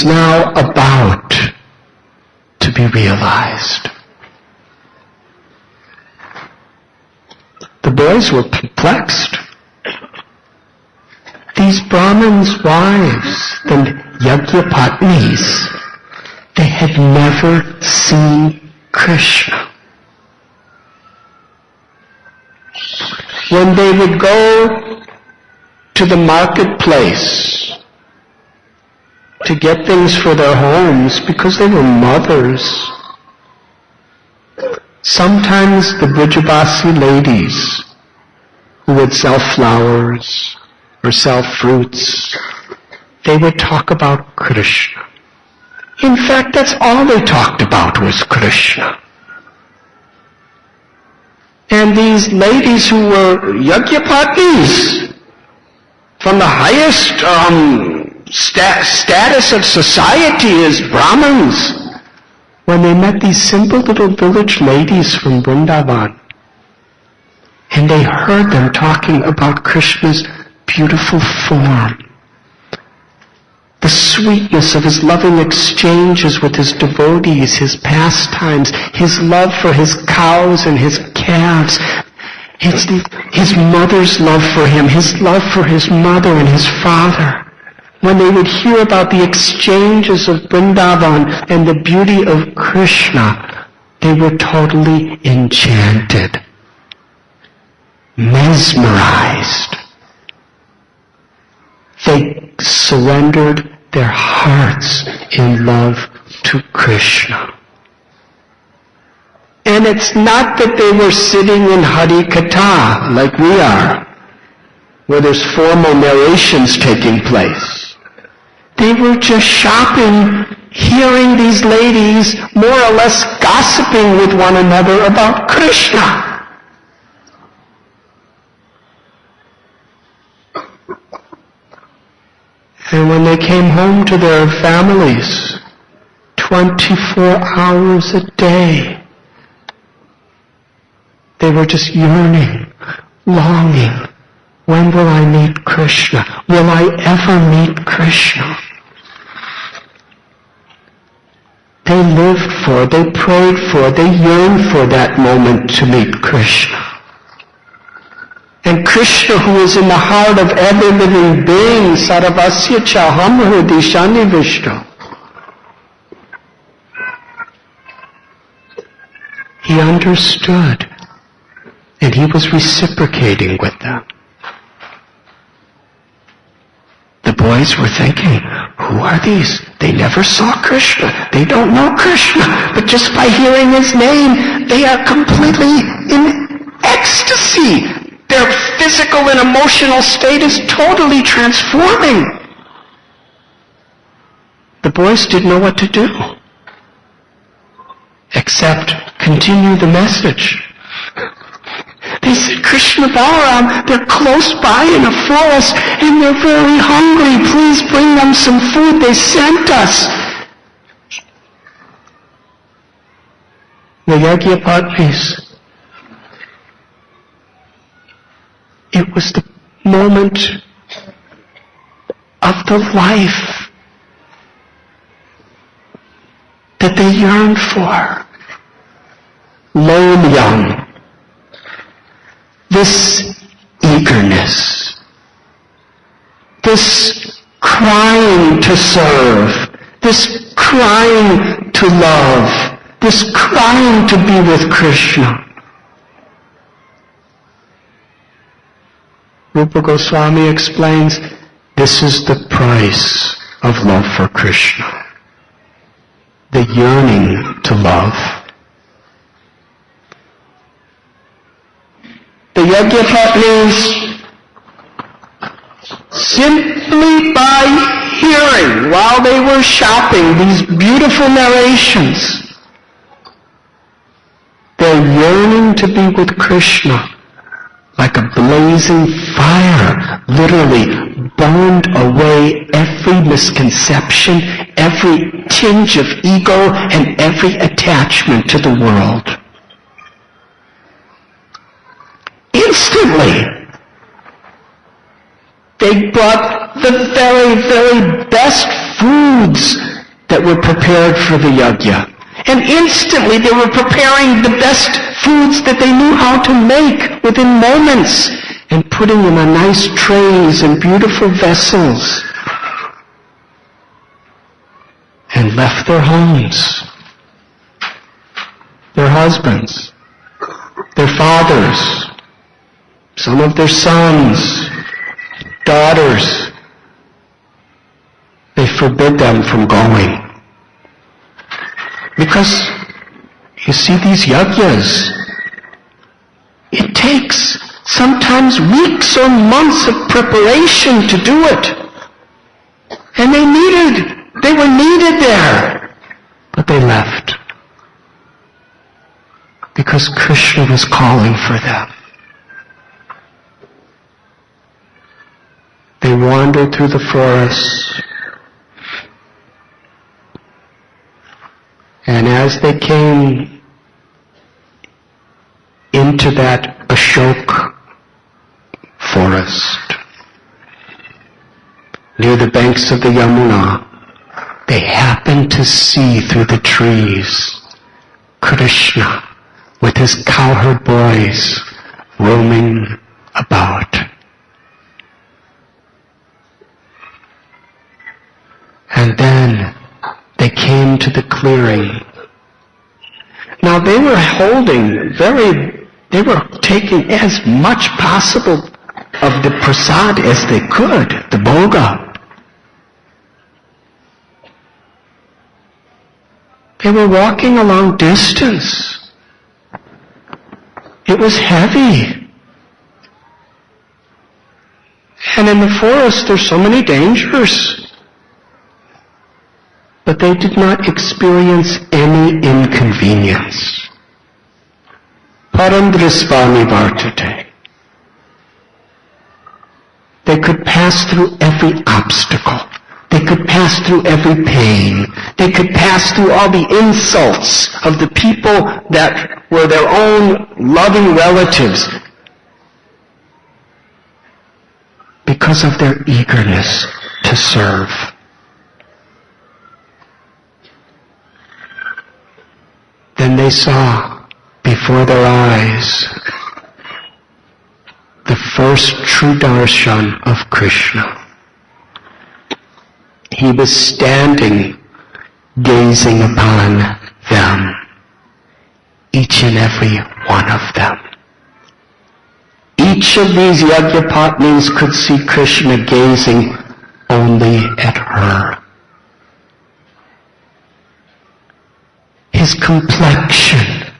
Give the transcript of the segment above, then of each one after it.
was now about to be realized. The boys were perplexed. These Brahmins' wives, the Yagyapatnis, they had never seen Krishna. When they would go to the marketplace to get things for their homes, because they were mothers, sometimes the Brijavasi ladies who would sell flowers or sell fruits, they would talk about Krishna. In fact, that's all they talked about was Krishna. And these ladies who were Yagyapatnis, from the highest status of society as Brahmins, when they met these simple little village ladies from Vrindavan, and they heard them talking about Krishna's beautiful form, the sweetness of his loving exchanges with his devotees, his pastimes, his love for his cows and his calves, his mother's love for him, his love for his mother and his father. When they would hear about the exchanges of Vrindavan and the beauty of Krishna, they were totally enchanted, mesmerized. They surrendered their hearts in love to Krishna. And it's not that they were sitting in hari-katha like we are, where there's formal narrations taking place. They were just shopping, hearing these ladies more or less gossiping with one another about Krishna. And when they came home to their families, 24 hours a day, they were just yearning, longing. When will I meet Krishna? Will I ever meet Krishna? They lived for, they prayed for, they yearned for that moment to meet Krishna. And Krishna, who is in the heart of every living being, Sarvasya Chaham Hridishani Vishnu, he understood, and he was reciprocating with them. The boys were thinking, who are these? They never saw Krishna. They don't know Krishna. But just by hearing his name, they are completely in ecstasy. Their physical and emotional state is totally transforming. The boys didn't know what to do, except continue the message. They said, Krishna Balaram, they're close by in a forest and they're very hungry. Please bring them some food. They sent us. The Yagyapatnis, it was the moment of the life that they yearned for. Lom-yam. This eagerness, this crying to serve, this crying to love, this crying to be with Krishna. Rupa Goswami explains, this is the price of love for Krishna. The yearning to love. The Yagyapatnis, simply by hearing while they were shopping these beautiful narrations, their yearning to be with Krishna, like a blazing fire, literally burned away every misconception, every tinge of ego, and every attachment to the world. Instantly, they brought the very, very best foods that were prepared for the yajna. And instantly they were preparing the best foods that they knew how to make within moments and putting them on nice trays and beautiful vessels, and left their homes, their husbands, their fathers, some of their sons, daughters. They forbid them from going. Because, you see, these yajnas, it takes sometimes weeks or months of preparation to do it. And they were needed there. But they left. Because Krishna was calling for them. They wandered through the forests. And as they came into that Ashok forest, near the banks of the Yamuna, they happened to see through the trees Krishna with his cowherd boys roaming about. And then they came to the clearing. Now they were taking as much possible of the prasad as they could, the bhoga. They were walking a long distance. It was heavy. And in the forest there's so many dangers. But they did not experience any inconvenience. Paramdrisvami vartate. They could pass through every obstacle. They could pass through every pain. They could pass through all the insults of the people that were their own loving relatives because of their eagerness to serve. Then they saw before their eyes the first true darshan of Krishna. He was standing, gazing upon them, each and every one of them. Each of these Yajnapatnis could see Krishna gazing only at her. His complexion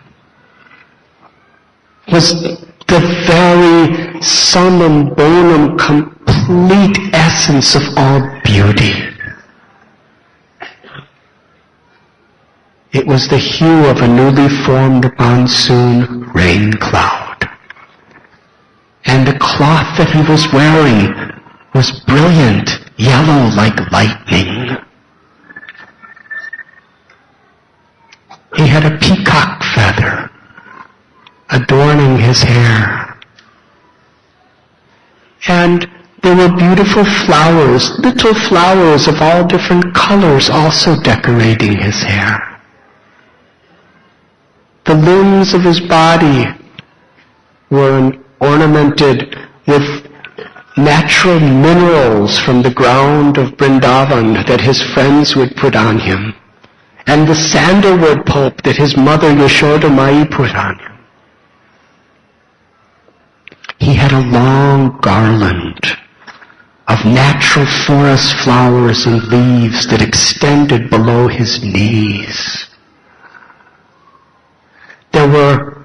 was the very summum bonum, complete essence of all beauty. It was the hue of a newly formed monsoon rain cloud. And the cloth that he was wearing was brilliant, yellow like lightning. He had a peacock feather adorning his hair. And there were beautiful flowers, little flowers of all different colors also decorating his hair. The limbs of his body were ornamented with natural minerals from the ground of Vrindavan that his friends would put on him, and the sandalwood pulp that his mother Yashoda Mai put on him. He had a long garland of natural forest flowers and leaves that extended below his knees. There were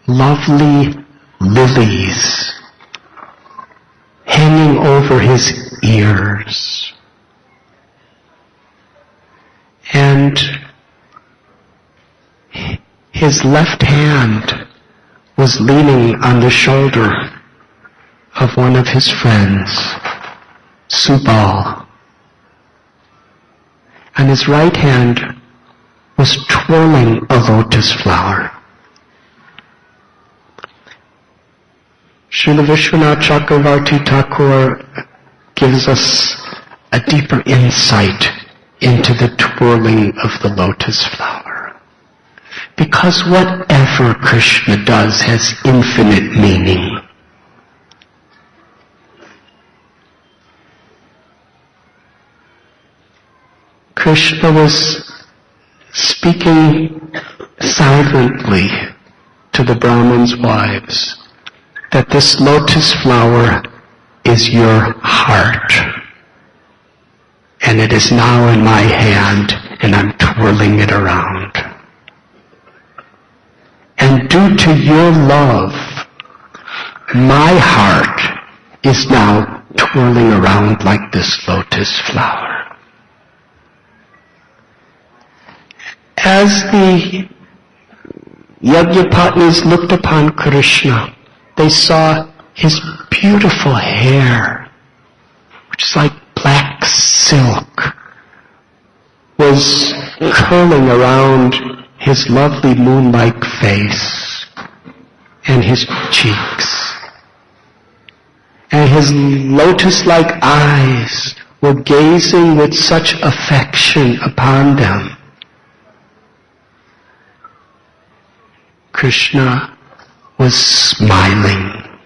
lovely lilies hanging over his ears. And his left hand was leaning on the shoulder of one of his friends, Subal. And his right hand was twirling a lotus flower. Srila Vishwanath Chakravarti Thakur gives us a deeper insight into the twirling of the lotus flower. Because whatever Krishna does has infinite meaning. Krishna was speaking silently to the Brahmins' wives that this lotus flower is your heart, and it is now in my hand, and I'm twirling it around. And due to your love, my heart is now twirling around like this lotus flower. As the Yagyapatnis looked upon Krishna, they saw his beautiful hair, which is like black silk, was curling around his lovely moon-like face and his cheeks. And his lotus-like eyes were gazing with such affection upon them. Krishna was smiling.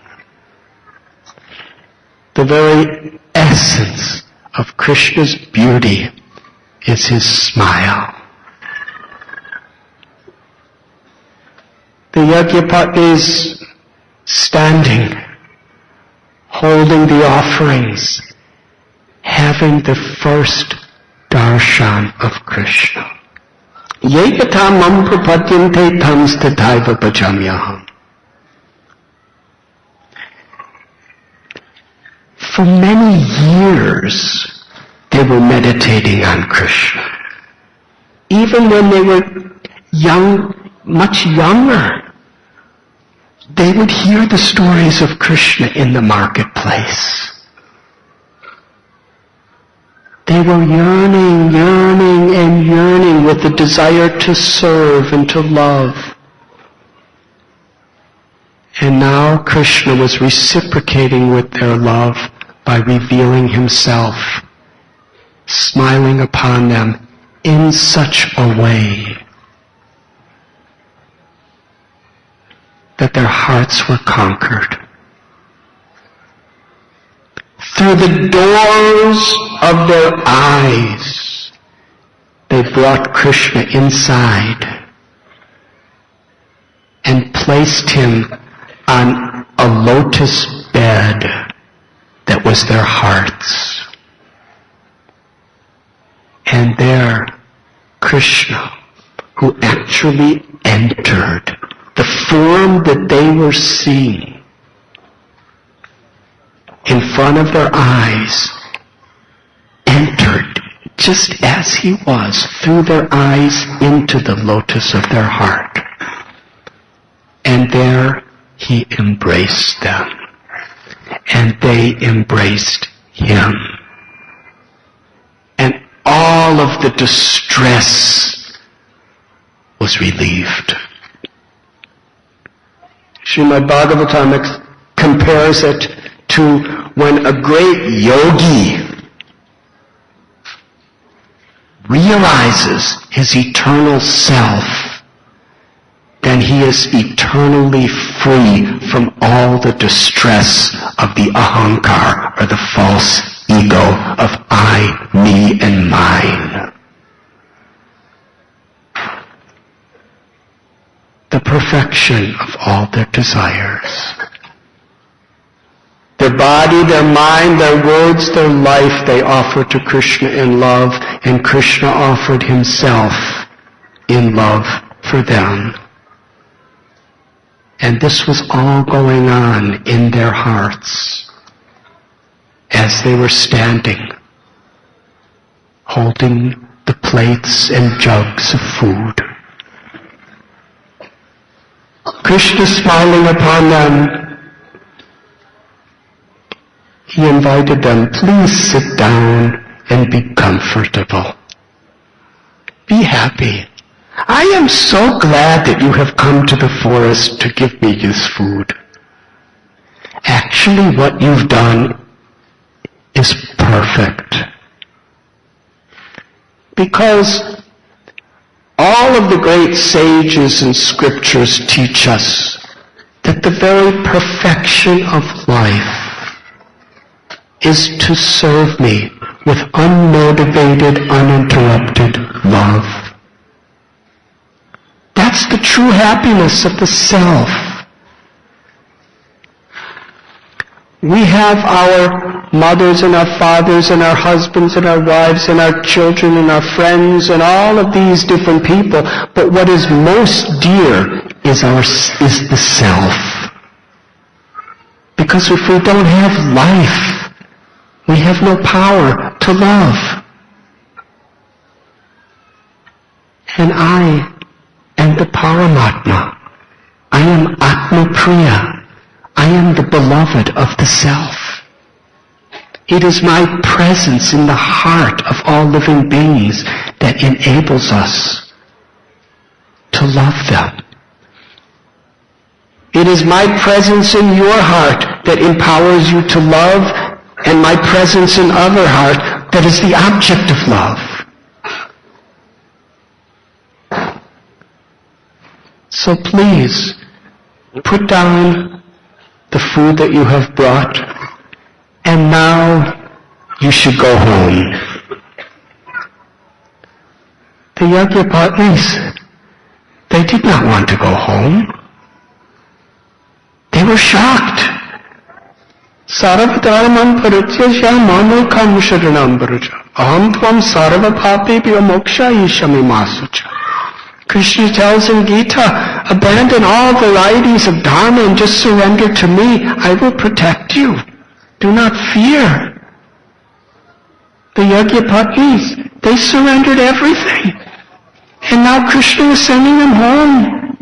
The very essence of Krishna's beauty is his smile. The Yagyapatnis standing, holding the offerings, having the first darshan of Krishna. Yekatha mam prapadyante tam stataiva bhajamyaham. For many years, they were meditating on Krishna. Even when they were young, much younger, they would hear the stories of Krishna in the marketplace. They were yearning, yearning, and yearning with the desire to serve and to love. And now Krishna was reciprocating with their love by revealing himself, smiling upon them in such a way that their hearts were conquered. Through the doors of their eyes, they brought Krishna inside and placed him on a lotus bed that was their hearts. And there, Krishna, who actually entered the form that they were seeing in front of their eyes, entered just as he was through their eyes into the lotus of their heart. And there he embraced them, and they embraced him. And all of the distress was relieved. Srimad Bhagavatam compares it to when a great yogi realizes his eternal self, then he is eternally free from all the distress of the ahankar, or the false ego of I, me, and mine. The perfection of all their desires. Their body, their mind, their words, their life, they offered to Krishna in love, and Krishna offered himself in love for them. And this was all going on in their hearts as they were standing, holding the plates and jugs of food. Krishna smiling upon them, he invited them, please sit down and be comfortable. Be happy. I am so glad that you have come to the forest to give me this food. Actually, what you've done is perfect. Because all of the great sages and scriptures teach us that the very perfection of life is to serve me with unmotivated, uninterrupted love. That's the true happiness of the self. We have our mothers and our fathers and our husbands and our wives and our children and our friends and all of these different people, but what is most dear is the self. Because if we don't have life, we have no power to love. And I am the Paramatma. I am Atma Priya. I am the beloved of the self. It is my presence in the heart of all living beings that enables us to love them. It is my presence in your heart that empowers you to love, and my presence in other heart that is the object of love. So please, put down the food that you have brought, and now you should go home. The Yajnapatis, they did not want to go home. They were shocked. Sarvadharmam parityajya mamekam sharanam vraja aham tvam sarvapapebhyo mokshayishyami masucha. Krishna tells in Gita, abandon all varieties of dharma and just surrender to me. I will protect you. Do not fear. The Yajnapatis, they surrendered everything. And now Krishna is sending them home.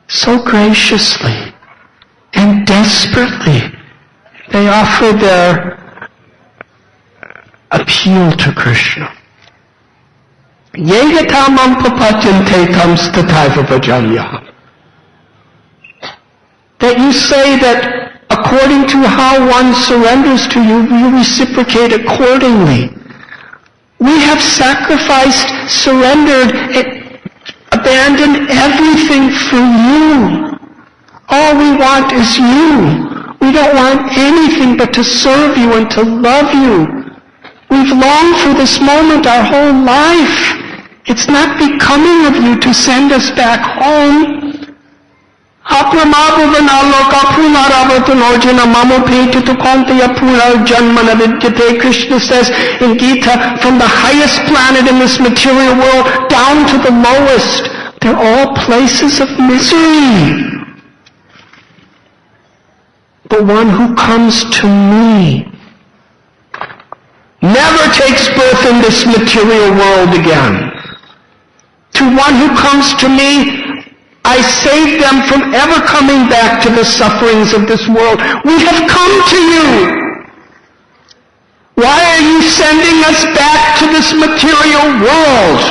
So graciously and desperately, they offer their appeal to Krishna. Yegatamam papatyante tamstataiva bhajanyah. That you say that according to how one surrenders to you, you reciprocate accordingly. We have sacrificed, surrendered, abandoned everything for you. All we want is you. We don't want anything but to serve you and to love you. We've longed for this moment our whole life. It's not becoming of you to send us back home. Krishna says in Gita, from the highest planet in this material world down to the lowest, they're all places of misery. The one who comes to me never takes birth in this material world again. To one who comes to me, I save them from ever coming back to the sufferings of this world. We have come to you. Why are you sending us back to this material world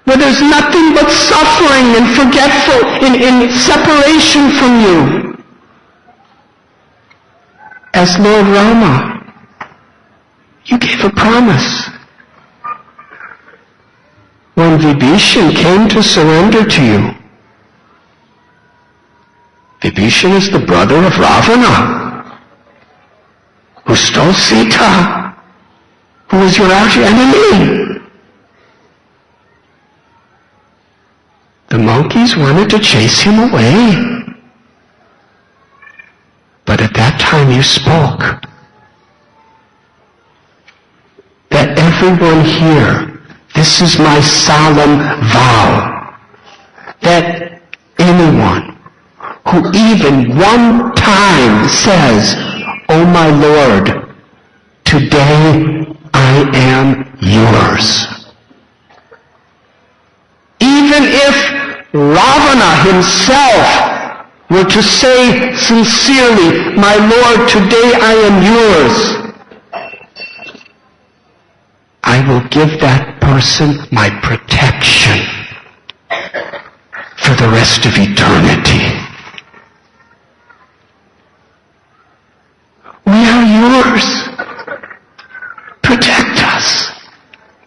where there's nothing but suffering and forgetful in separation from you? As Lord Rama, you gave a promise. When Vibhishan came to surrender to you, Vibhishan is the brother of Ravana, who stole Sita, who was your arch enemy. The monkeys wanted to chase him away. But at that time you spoke that everyone here, this is my solemn vow, that anyone who even one time says, "Oh my Lord, today I am yours." Even if Ravana himself were to say sincerely, "My Lord, today I am yours," I will give that person my protection for the rest of eternity. We are yours. Protect us.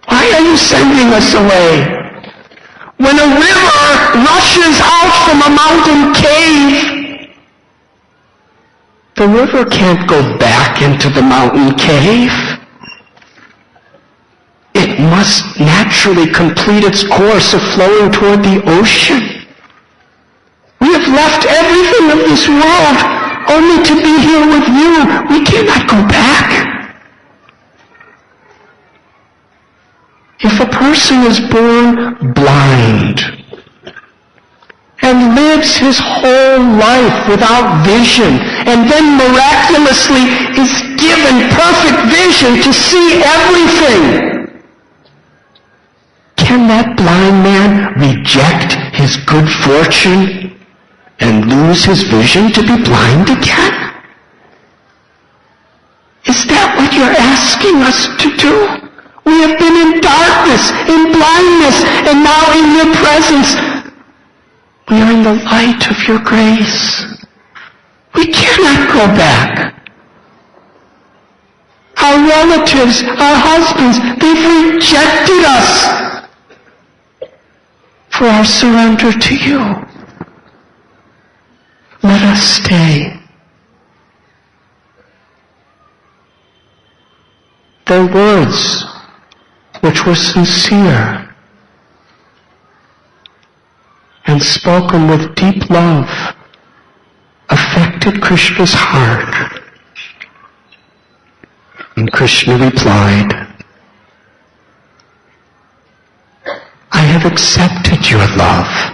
Why are you sending us away? When a river rushes out from a mountain cave, the river can't go back into the mountain cave. It must naturally complete its course of flowing toward the ocean. We have left everything of this world only to be here with you. We cannot go back. If a person is born blind and lives his whole life without vision and then miraculously is given perfect vision to see everything, can that blind man reject his good fortune and lose his vision to be blind again? Is that what you're asking us to do? We have been in darkness, in blindness, and now in your presence, we are in the light of your grace. We cannot go back. Our relatives, our husbands, they've rejected us for our surrender to you. Let us stay. Their words, which were sincere and spoken with deep love, affected Krishna's heart. And Krishna replied, I have accepted your love.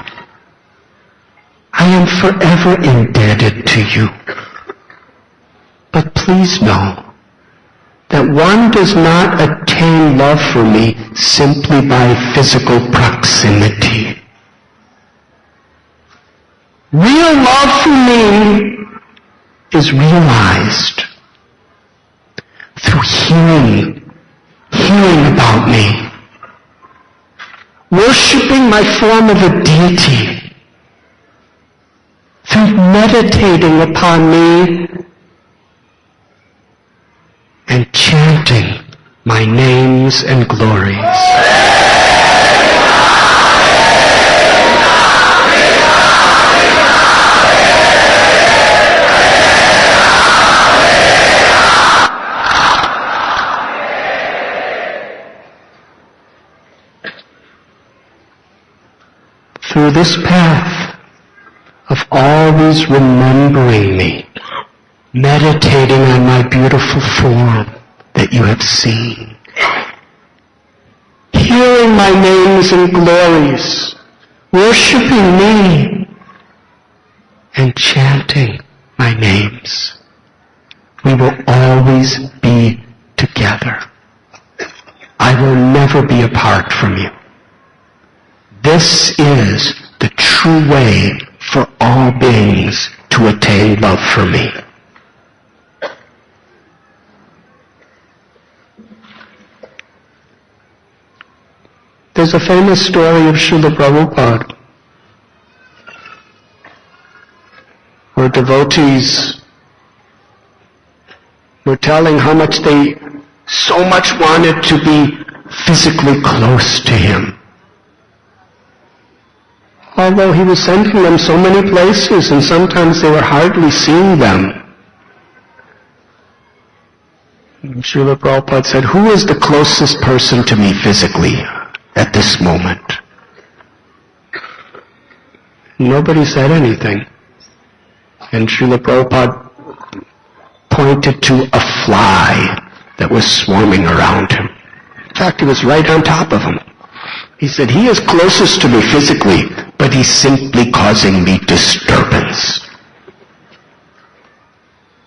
I am forever indebted to you. But please know that one does not attain love for me simply by physical proximity. Real love for me is realized through hearing about me, worshiping my form of a deity, through meditating upon me and chanting my names and glories. Through this path of always remembering me, meditating on my beautiful form that you have seen, hearing my names and glories, worshiping me, and chanting my names, we will always be together. I will never be apart from you. This is the true way for all beings to attain love for me. There's a famous story of Srila Prabhupada where devotees were telling how much they so much wanted to be physically close to him. Although he was sending them so many places and sometimes they were hardly seeing them. Srila Prabhupada said, who is the closest person to me physically at this moment? Nobody said anything. And Srila Prabhupada pointed to a fly that was swarming around him. In fact, he was right on top of him. He said, he is closest to me physically, but he's simply causing me disturbance.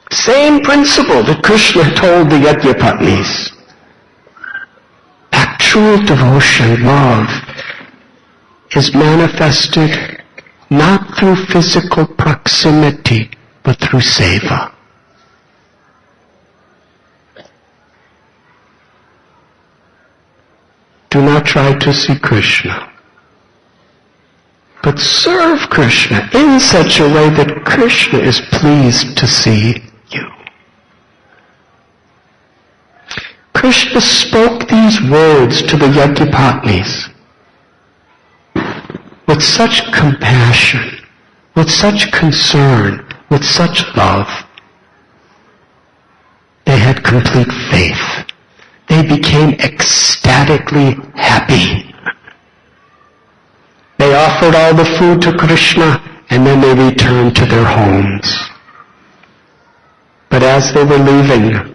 Same principle that Krishna told the Yajnapatnis. Actual devotion, love, is manifested not through physical proximity, but through seva. Do not try to see Krishna, but serve Krishna in such a way that Krishna is pleased to see you. Krishna spoke these words to the Yajnapatnis with such compassion, with such concern, with such love. They had complete faith. They became ecstatically happy. They offered all the food to Krishna, and then they returned to their homes. But as they were leaving,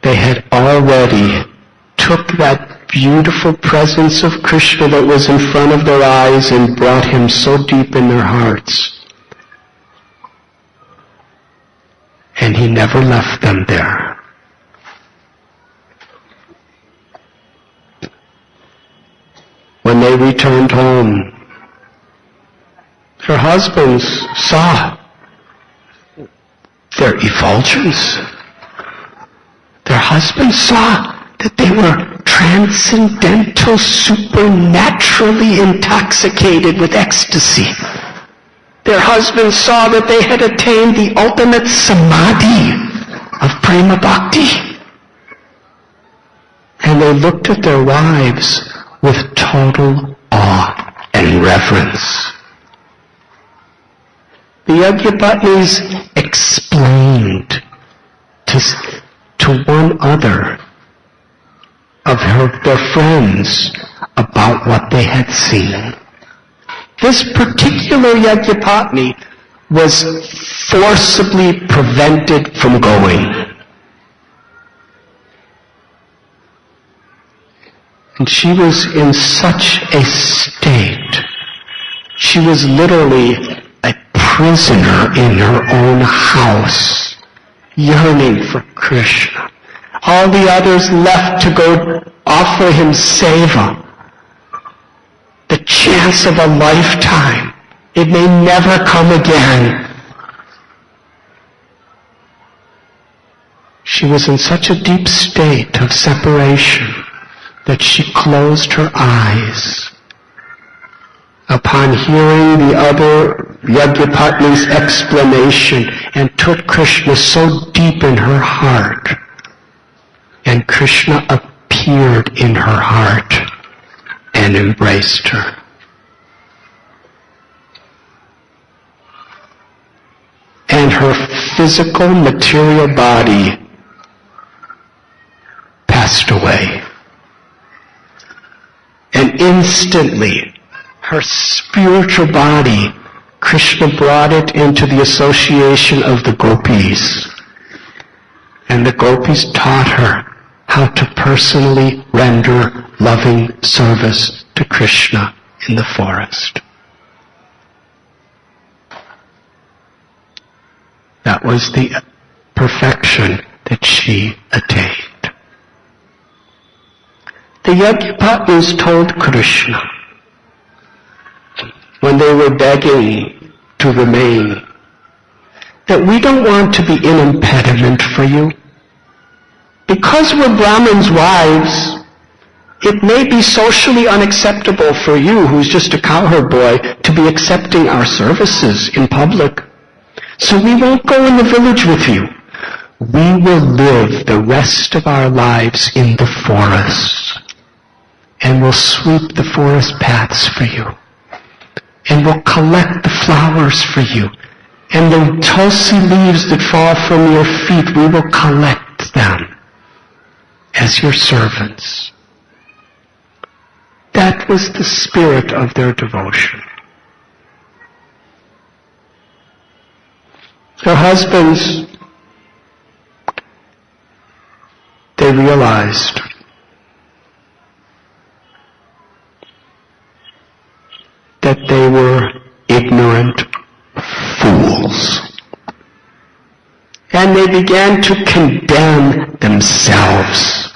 they had already took that beautiful presence of Krishna that was in front of their eyes and brought him so deep in their hearts. And he never left them there. When they returned home, their husbands saw their effulgence. Their husbands saw that they were transcendental, supernaturally intoxicated with ecstasy. Their husbands saw that they had attained the ultimate samadhi of prema bhakti. And they looked at their wives with total awe and reverence. The Yajnapatnis explained to one other of their friends about what they had seen. This particular Yajnapatni was forcibly prevented from going. And she was in such a state. She was literally a prisoner in her own house, yearning for Krishna. All the others left to go offer him seva. The chance of a lifetime. It may never come again. She was in such a deep state of separation that she closed her eyes. Upon hearing the other Yajnapatni's explanation, and took Krishna so deep in her heart, and Krishna appeared in her heart and embraced her. And her physical, material body passed away. And instantly, her spiritual body, Krishna brought it into the association of the gopis. And the gopis taught her how to personally render loving service to Krishna in the forest. That was the perfection that she attained. The Yajnapatnis told Krishna, when they were begging to remain, that we don't want to be an impediment for you. Because we're Brahmins' wives, it may be socially unacceptable for you, who's just a cowherd boy, to be accepting our services in public. So we won't go in the village with you. We will live the rest of our lives in the forests. And we'll sweep the forest paths for you. And we'll collect the flowers for you. And the tulsi leaves that fall from your feet, we will collect them as your servants. That was the spirit of their devotion. Their husbands, they realized that they were ignorant fools. And they began to condemn themselves.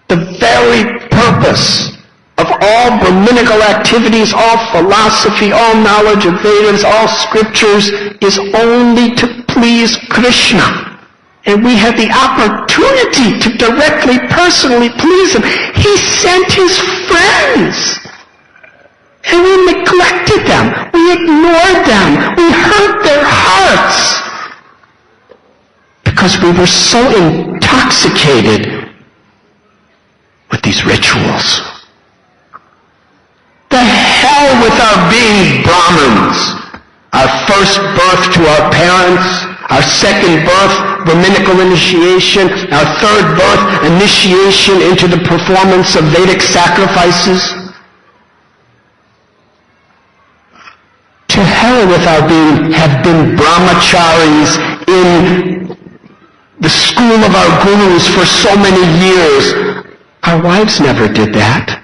The very purpose of all Brahminical activities, all philosophy, all knowledge of Vedas, all scriptures is only to please Krishna. And we had the opportunity to directly, personally please him. He sent his friends. And we neglected them. We ignored them. We hurt their hearts. because we were so intoxicated with these rituals. The hell with our being Brahmins. Our first birth to our parents, our second birth, Brahminical initiation, our third birth, initiation into the performance of Vedic sacrifices. To hell with our have been brahmacharis in the school of our gurus for so many years. Our wives never did that.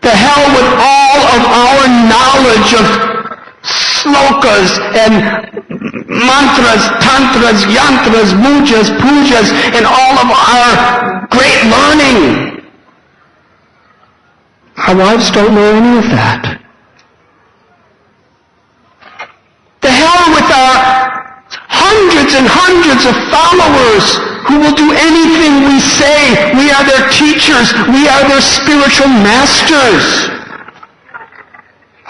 To hell with all of our knowledge of slokas and mantras, tantras, yantras, mujas, pujas, and all of our great learning. Our wives don't know any of that. To hell with our hundreds and hundreds of followers who will do anything we say. We are their teachers. We are their spiritual masters.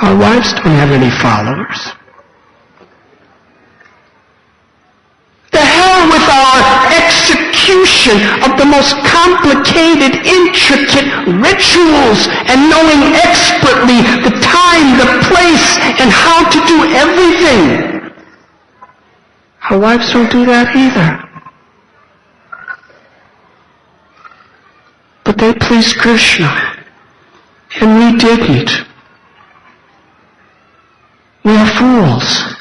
Our wives don't have any followers. To hell with our execution of the most complicated, intricate rituals and knowing expertly the time, the place, and how to do everything. Our wives don't do that either. But they pleased Krishna, and we didn't. We are fools.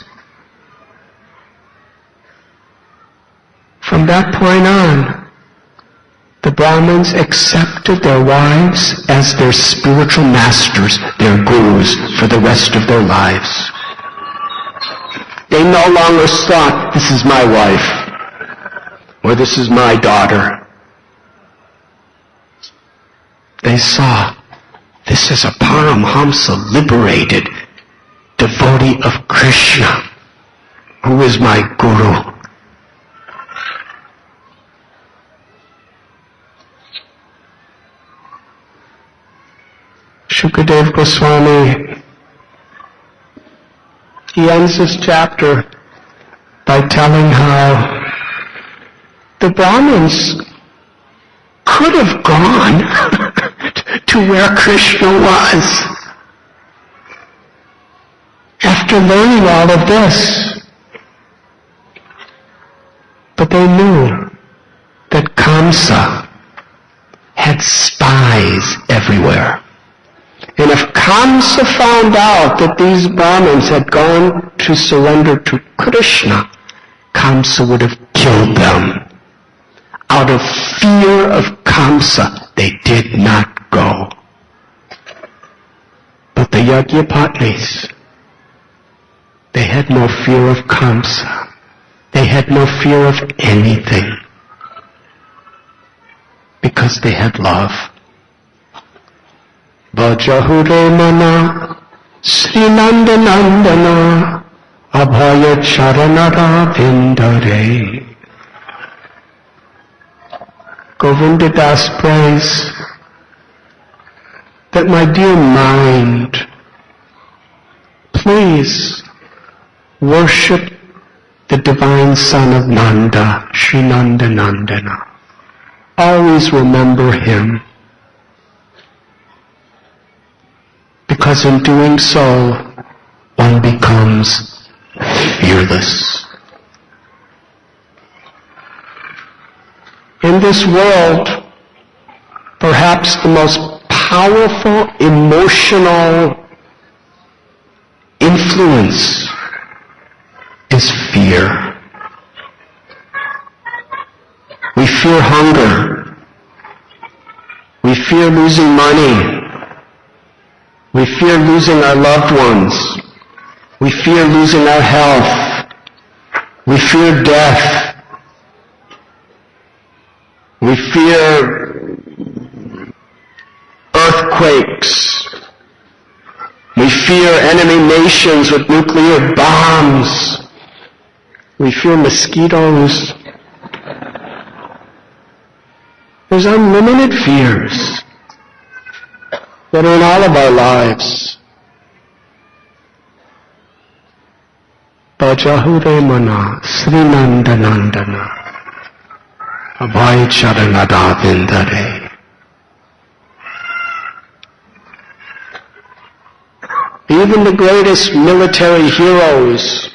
From that point on, the Brahmins accepted their wives as their spiritual masters, their gurus, for the rest of their lives. They no longer thought, this is my wife, or this is my daughter. They saw, this is a Paramhamsa liberated devotee of Krishna, who is my guru. Shukadeva Goswami, he ends this chapter by telling how the Brahmins could have gone to where Krishna was after learning all of this. But they knew that Kamsa had spies everywhere. And if Kamsa found out that these Brahmins had gone to surrender to Krishna, Kamsa would have killed them. Out of fear of Kamsa, they did not go. But the Yagyapatnis, they had no fear of Kamsa. They had no fear of anything. Because they had love. Vajahure mana Srinanda Nandana Abhaya Charanara Vindare. Govinda Das prays that my dear mind, please worship the divine son of Nanda, Sri Nanda Nandana. Always remember him. Because in doing so, one becomes fearless. In this world, perhaps the most powerful emotional influence is fear. We fear hunger. We fear losing money. We fear losing our loved ones. We fear losing our health. We fear death. We fear earthquakes. We fear enemy nations with nuclear bombs. We fear mosquitoes. There's unlimited fears that are in all of our lives. Bajahure Mana Srinandanandana Abhay Charanada Vindare. Even the greatest military heroes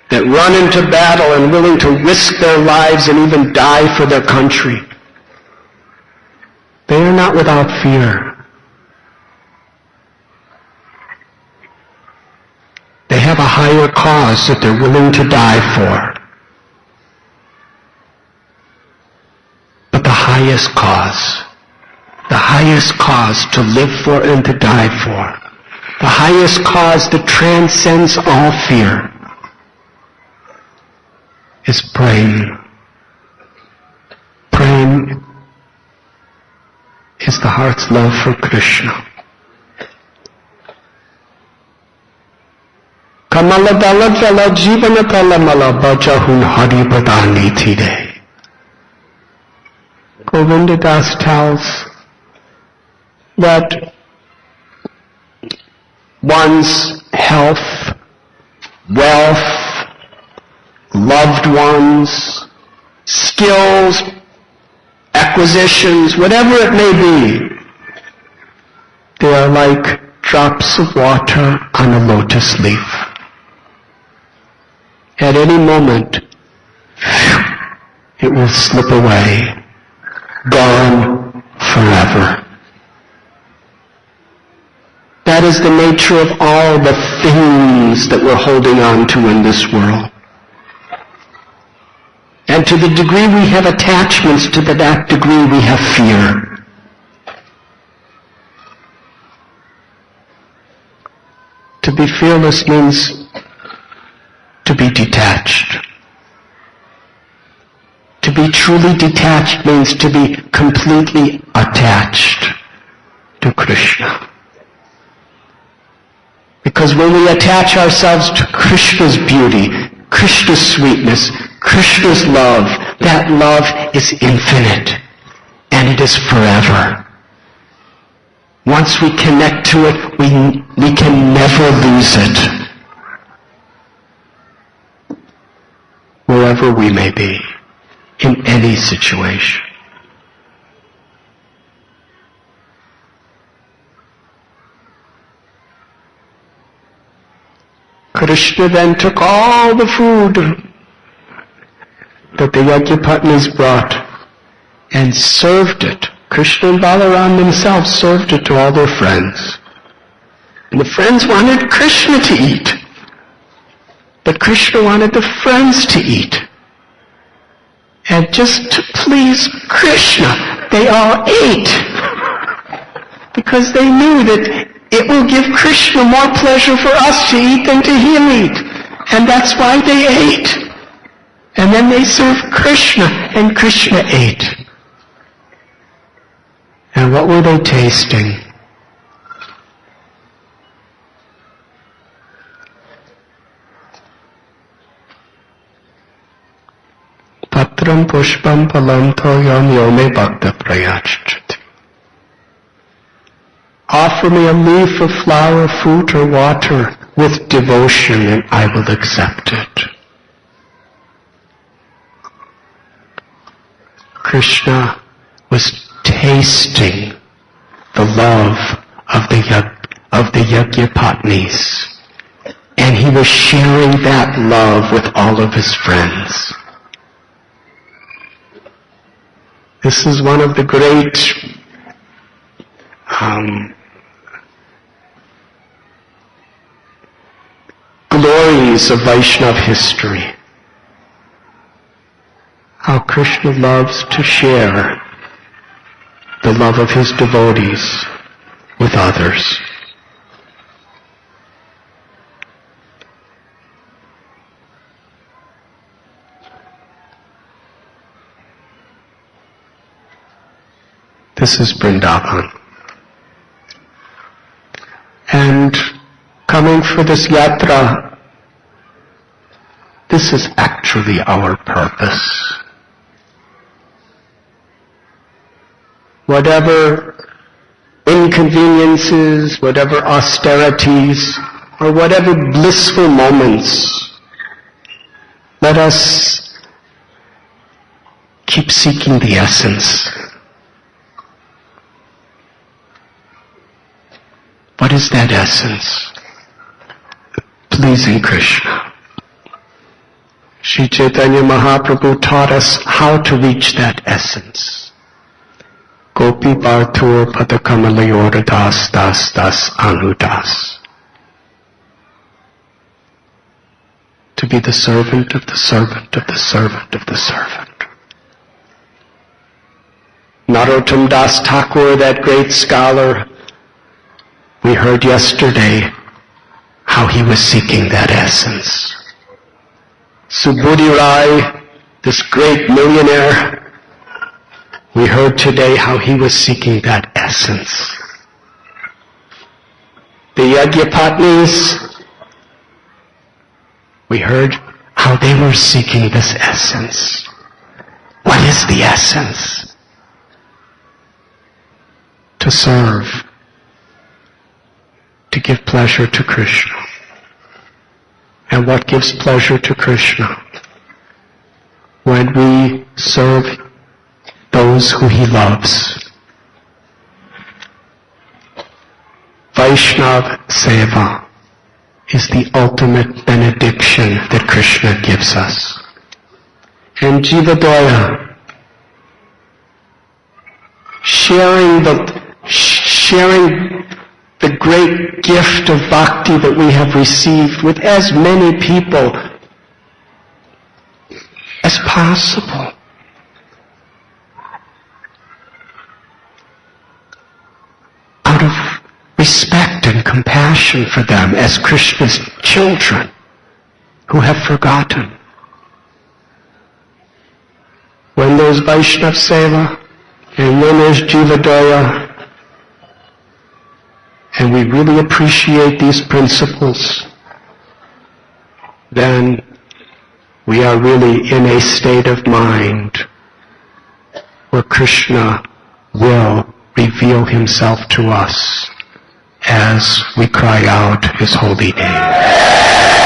that run into battle and willing to risk their lives and even die for their country, they are not without fear. They have a higher cause that they're willing to die for. But the highest cause to live for and to die for, the highest cause that transcends all fear, is praying. Praying is the heart's love for Krishna. Kamala dala jala jivana kala mala bajahun hari badani thide. Govinda Das tells that one's health, wealth, loved ones, skills, acquisitions, whatever it may be, they are like drops of water on a lotus leaf. At any moment, it will slip away, gone forever. That is the nature of all the things that we're holding on to in this world. And to the degree we have attachments, to that degree we have fear. To be fearless means to be detached. To be truly detached means to be completely attached to Krishna. Because when we attach ourselves to Krishna's beauty, Krishna's sweetness, Krishna's love, that love is infinite and it is forever. Once we connect to it, we can never lose it. Wherever we may be, in any situation. Krishna then took all the food that the Yagyapatnis brought and served it. Krishna and Balaram themselves served it to all their friends. And the friends wanted Krishna to eat. But Krishna wanted the friends to eat. And just to please Krishna, they all ate. Because they knew that it will give Krishna more pleasure for us to eat than to him eat. And that's why they ate. And then they served Krishna, and Krishna ate. And what were they tasting? Patram pushpam palam toyam yome bhakta prayachchati. Offer me a leaf of flower, fruit, or water with devotion, and I will accept it. Krishna was tasting the love of the Yagyapatnis, and he was sharing that love with all of his friends. This is one of the great glories of Vaishnava history. How Krishna loves to share the love of his devotees with others. This is Vrindavan. And coming for this yatra, this is actually our purpose. Whatever inconveniences, whatever austerities or whatever blissful moments, let us keep seeking the essence. What is that essence? Pleasing Krishna. Sri Chaitanya Mahaprabhu taught us how to reach that essence. Gopi Bhartur Padakamalayora Das Das Das Anudas. To be the servant of the servant of the servant of the servant. Narottam Das Thakur, that great scholar, we heard yesterday how he was seeking that essence. Subudhi Rai, this great millionaire, we heard today how he was seeking that essence. The Yagyapatnis, we heard how they were seeking this essence. What is the essence? To serve, to give pleasure to Krishna. And what gives pleasure to Krishna? When we serve those who he loves. Vaishnav Seva is the ultimate benediction that Krishna gives us. And Jivadaya, sharing the great gift of bhakti that we have received with as many people as possible. Out of respect and compassion for them as Krishna's children who have forgotten. When there's Vaishnav Seva and when there's Jivadaya, and we really appreciate these principles, then we are really in a state of mind where Krishna will reveal himself to us as we cry out his holy name.